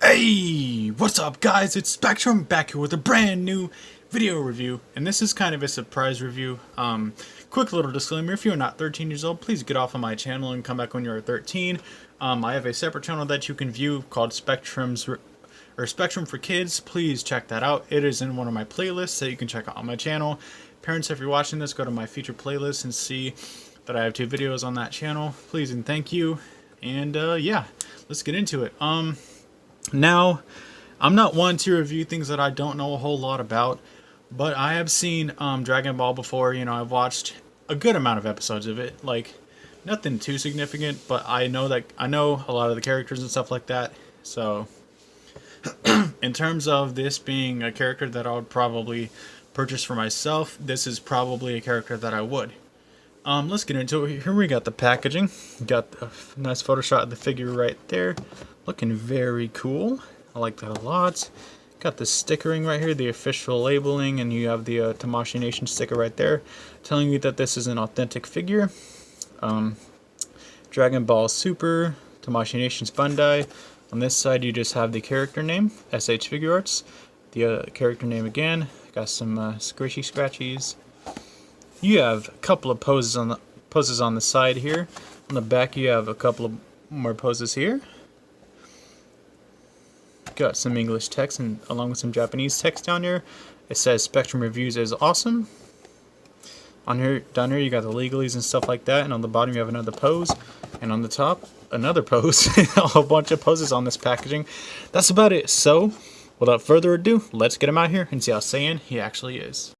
Hey, what's up guys? It's Spectrum back here with a brand new video review, and this is kind of a surprise review. Quick little disclaimer, if you're not 13 years old, please get off of my channel and come back when you're 13. I have a separate channel that you can view called Spectrum for Kids. Please check that out. It is in one of my playlists that you can check out on my channel. Parents, if you're watching this, go to my featured playlist and see that I have 2 videos on that channel. Please and thank you. And yeah, let's get into it. Now, I'm not one to review things that I don't know a whole lot about, but I have seen Dragon Ball before. You know, I've watched a good amount of episodes of it, like nothing too significant, but I know a lot of the characters and stuff like that. So, in terms of this being a character that I would probably purchase for myself, this is probably a character that I would. Let's get into it. Here we got the packaging. Got a nice photo shot of the figure right there. Looking very cool. I like that a lot. Got the stickering right here, the official labeling, and you have the Tamashii Nation sticker right there, telling you that this is an authentic figure. Dragon Ball Super, Tamashii Nation's Bandai. On this side, you just have the character name, SH Figuarts. The character name again. Got some squishy scratchies. You have a couple of poses on the side here. On the back, you have a couple of more poses here. Got some English text and along with some Japanese text down here. It says Spectrum Reviews is awesome. On here, down here, you got the legalies and stuff like that. And on the bottom, you have another pose. And on the top, another pose. A whole bunch of poses on this packaging. That's about it. So, without further ado, let's get him out here and see how Saiyan he actually is.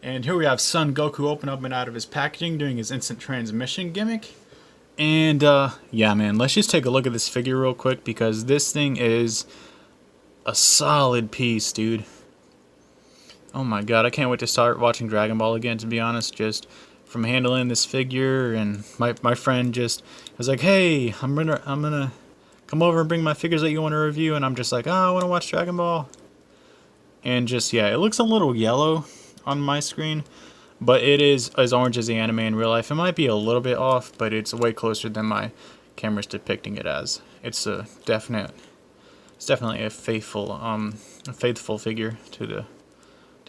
And here we have Son Goku open up and out of his packaging, doing his instant transmission gimmick. And, yeah, man, let's just take a look at this figure real quick, because this thing is a solid piece, dude. Oh my god, I can't wait to start watching Dragon Ball again, to be honest, just from handling this figure. And my friend just was like, hey, I'm gonna come over and bring my figures that you want to review, and I'm just like, oh, I want to watch Dragon Ball. And just, yeah, it looks a little yellow on my screen, but it is as orange as the anime in real life. It might be a little bit off, but it's way closer than my camera's depicting it as. It's definitely a faithful figure to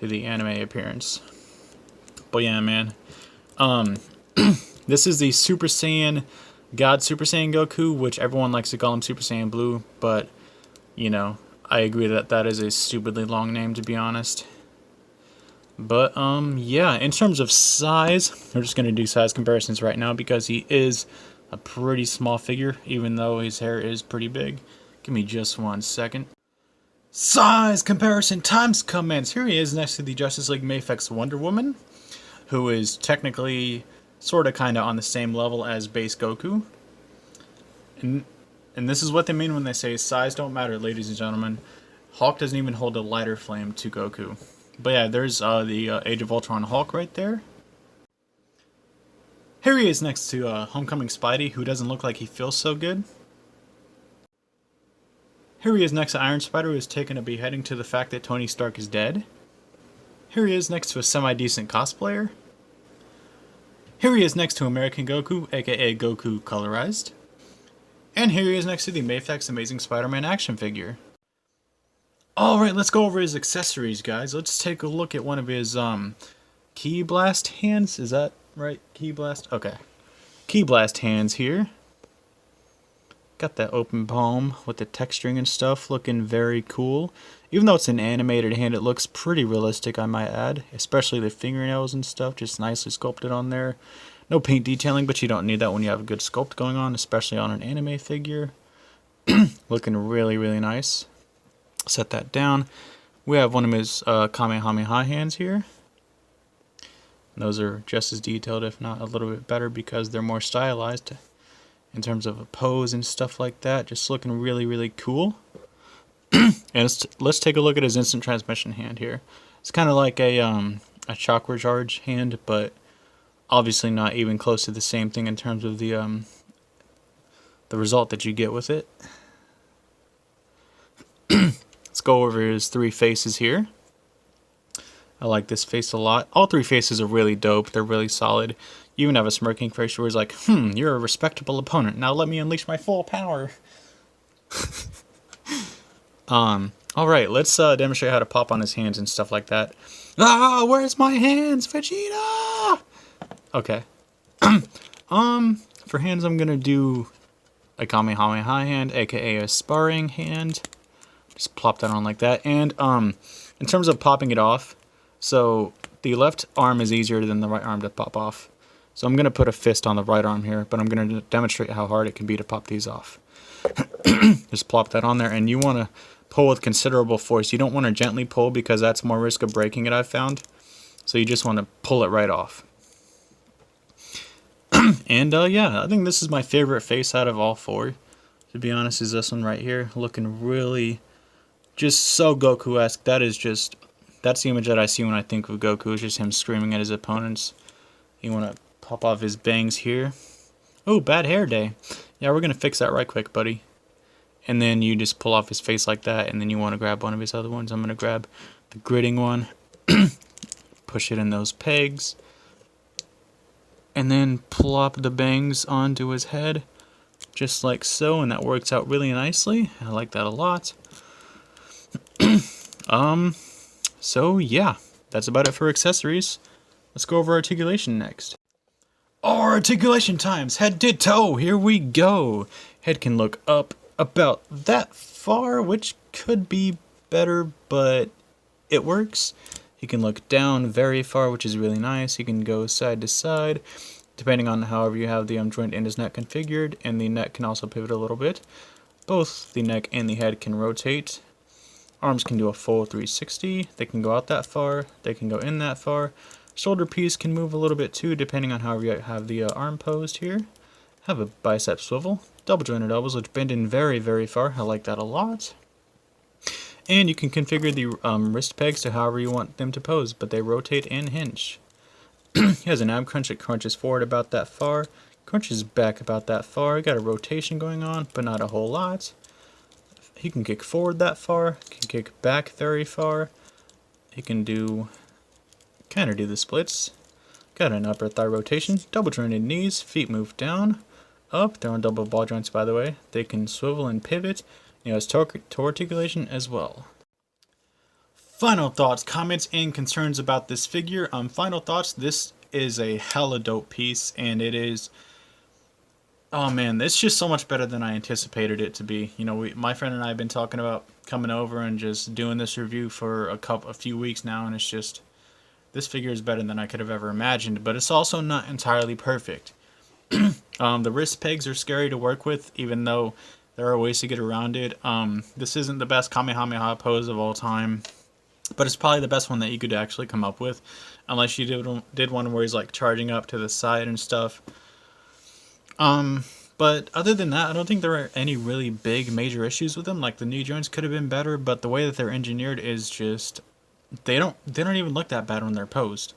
the anime appearance. But yeah, man, this is the Super Saiyan God Super Saiyan Goku, which everyone likes to call him Super Saiyan Blue, but you know, I agree that that is a stupidly long name, to be honest. But, yeah, in terms of size, we're just going to do size comparisons right now, because he is a pretty small figure, even though his hair is pretty big. Give me just 1 second. Size comparison times comments. Here he is next to the Justice League Mafex Wonder Woman, who is technically sort of kind of on the same level as base Goku. And this is what they mean when they say size don't matter, ladies and gentlemen. Hulk doesn't even hold a lighter flame to Goku. But yeah, there's the Age of Ultron Hulk right there. Here he is next to Homecoming Spidey, who doesn't look like he feels so good. Here he is next to Iron Spider, who is taking a beheading to the fact that Tony Stark is dead. Here he is next to a semi-decent cosplayer. Here he is next to American Goku, aka Goku Colorized. And here he is next to the Mafex Amazing Spider-Man action figure. Alright, let's go over his accessories, guys. Let's take a look at one of his Ki Blast hands. Is that right? Ki Blast? Okay. Ki Blast hands here. Got that open palm with the texturing and stuff, looking very cool. Even though it's an animated hand, it looks pretty realistic, I might add. Especially the fingernails and stuff, just nicely sculpted on there. No paint detailing, but you don't need that when you have a good sculpt going on, especially on an anime figure. Looking really, really nice. Set that down. We have one of his Kamehameha hands here. And those are just as detailed, if not a little bit better, because they're more stylized in terms of a pose and stuff like that. Just looking really, really cool. And let's take a look at his instant transmission hand here. It's kind of like a chakra charge hand, but obviously not even close to the same thing in terms of the result that you get with it. Let's go over his 3 faces here. I like this face a lot. All 3 faces are really dope. They're really solid. You even have a smirking face where he's like, you're a respectable opponent. Now let me unleash my full power. Alright, let's demonstrate how to pop on his hands and stuff like that. Ah, where's my hands, Vegeta? Okay. For hands I'm gonna do a Kamehameha hand, aka a sparring hand. Just plop that on like that. And in terms of popping it off, so the left arm is easier than the right arm to pop off. So I'm gonna put a fist on the right arm here, but I'm gonna demonstrate how hard it can be to pop these off. Just plop that on there, and you want to pull with considerable force. You don't want to gently pull because that's more risk of breaking it, I've found. So you just want to pull it right off. And yeah, I think this is my favorite face out of all four. To be honest, is this one right here, looking really just so Goku-esque. That's the image that I see when I think of Goku. It's just him screaming at his opponents. You want to pop off his bangs here. Oh, bad hair day. Yeah, we're gonna fix that right quick, buddy. And then you just pull off his face like that, and then you want to grab one of his other ones. I'm gonna grab the gritting one, push it in those pegs, and then plop the bangs onto his head, just like so, and that works out really nicely. I like that a lot. So yeah, that's about it for accessories. Let's go over articulation next. Articulation times, head to toe, here we go. Head can look up about that far, which could be better, but it works. He can look down very far, which is really nice. He can go side to side, depending on however you have the joint in his neck configured, and the neck can also pivot a little bit. Both the neck and the head can rotate. Arms can do a full 360. They can go out that far. They can go in that far. Shoulder piece can move a little bit too, depending on how you have the arm posed here. Have a bicep swivel. Double jointed elbows, which bend in very, very far. I like that a lot. And you can configure the wrist pegs to however you want them to pose, but they rotate and hinge. He has an ab crunch. It crunches forward about that far. Crunches back about that far. Got a rotation going on, but not a whole lot. He can kick forward that far. Can kick back very far. He can do... kind of do the splits. Got an upper thigh rotation, double jointed knees, feet move down, up. They're on double ball joints, by the way. They can swivel and pivot. He has toe articulation as well. Final thoughts, comments, and concerns about this figure. Final thoughts, this is a hella dope piece, and it is... oh man, it's just so much better than I anticipated it to be. You know, my friend and I have been talking about coming over and just doing this review for a few weeks now, and it's just... this figure is better than I could have ever imagined, but it's also not entirely perfect. The wrist pegs are scary to work with, even though there are ways to get around it. This isn't the best Kamehameha pose of all time, but it's probably the best one that you could actually come up with, unless you did one where he's like charging up to the side and stuff. But other than that, I don't think there are any really big major issues with them. Like the knee joints could have been better, but the way that they're engineered is just... they don't even look that bad when they're posed.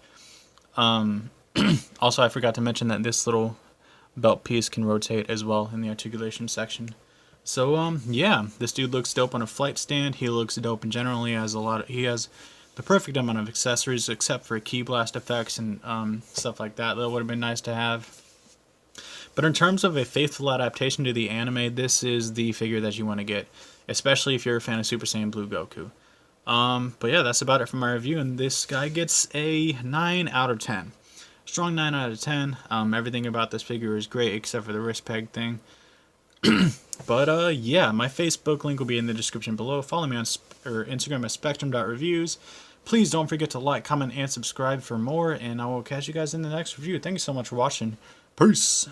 Also, I forgot to mention that this little belt piece can rotate as well in the articulation section. So yeah, this dude looks dope on a flight stand. He looks dope in general. He has the perfect amount of accessories except for key blast effects and stuff like that. That would have been nice to have. But in terms of a faithful adaptation to the anime, this is the figure that you want to get, especially if you're a fan of Super Saiyan Blue Goku. But yeah, that's about it for my review, and this guy gets a 9 out of 10. Strong 9 out of 10. Everything about this figure is great except for the wrist peg thing. But yeah, my Facebook link will be in the description below. Follow me on Instagram at spectrum.reviews. Please don't forget to like, comment, and subscribe for more, and I will catch you guys in the next review. Thank you so much for watching. Peace!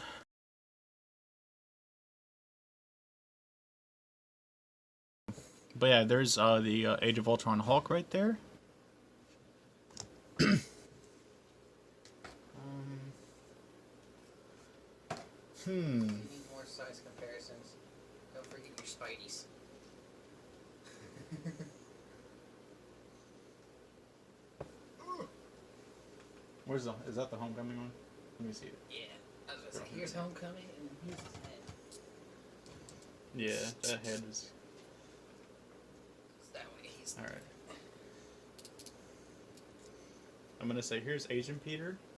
But yeah, there's the Age of Ultron Hulk right there. Need more size comparisons. Don't forget your Spideys. Is that the Homecoming one? Let me see it. Yeah. I was gonna say, here's Homecoming, and then here's his head. Yeah, that head is... It's that way. alright. I'm gonna say, here's Asian Peter.